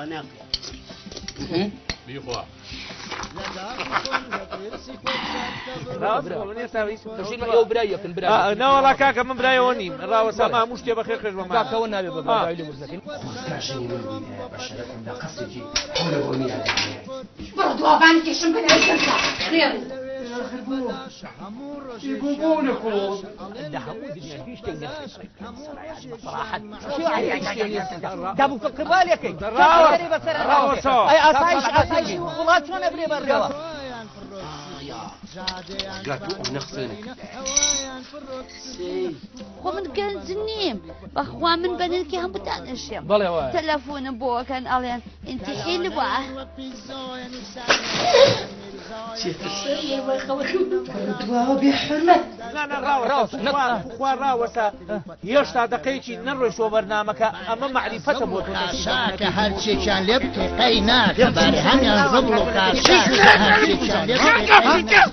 ناقي بيخوا تشيل معي وبرايك البرايك نا والله كاكا من برايوني راو سما مشتي بخير خير ما ذاك هو النبي بابا لي مسلكين كاشني من بشركم لا قصدي حول قومي هذا برضو أبانك يشم بالعزة خير يقولونكم دهمود اللي فيش تنقص صراحة شو يعني ده بفكر بالك اي اسايش والله شلون ابري بالرياض قالوا نخصنك خو من كان زنيم بخوا من بنلكي هم بتان الشيم بلى واي تلفون بو كان الين انت حلوة شيخ السير ما يخوفنا دواء بحرمة لا راوسا يشتا دقيقي نروش وبرنامجك أما معرفة بوتنا شاك هالشي كان لبكي قيناك بارهن ينضبلو كاشاك هالشي كان لبكي قيناك